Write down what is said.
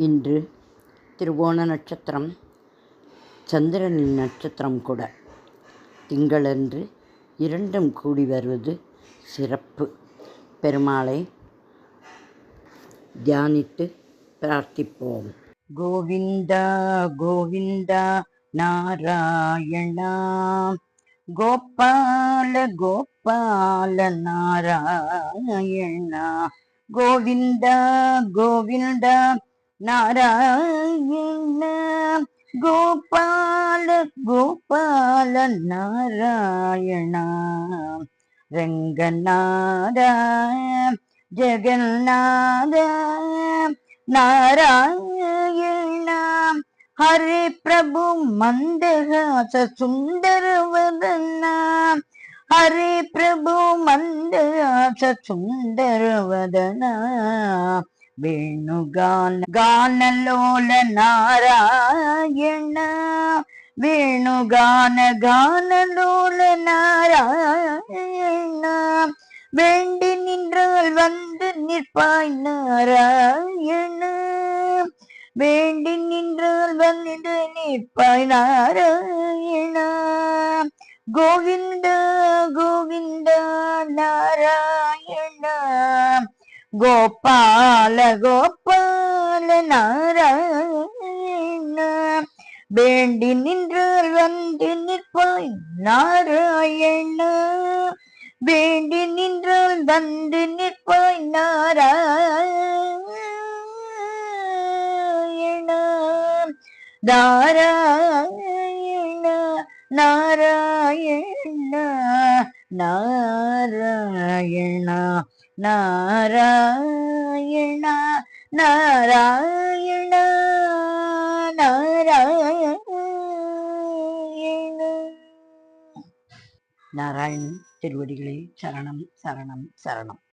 இன்று திருவோண நட்சத்திரம், சந்திரனின் நட்சத்திரம் கூட. திங்களன்று இரண்டும் கூடி வருவது சிறப்பு. பெருமாளை தியானித்து பிரார்த்திப்போம். கோவிந்தா கோவிந்தா நாராயணா, கோபால கோபால நாராயணா, கோவிந்தா கோவிந்தா நாராயண, கோபால கோபால நாராயண, ரங்கநாத ஜெகநாத நாராயண, ஹரே பிரபு மந்தஹாச சுந்தர வதனா, ஹரே பிரபு மந்தஹாச சுந்தர வதனா, வேணுகான கானலோல நாராயண, வேணுகான கானலோல நாராயண, வேண்டி நின்றால் வந்து நிற்பாய் நாராயண, வேண்டி நின்றால் வந்து நிற்பாய் நாராயண, கோவிந்த கோவிந்த நாராயண, கோபால கோபால நாராயண, வேண்டி நின்றால் வந்து நிற்பாய் நாராயண, வேண்டி நின்றால் வந்து நிற்பாய் நாராயண, நாராயண நாராயண நாராயண நாராயண நாராயண நாராயண. நாராயணன் திருவடிகளே சரணம் சரணம் சரணம்.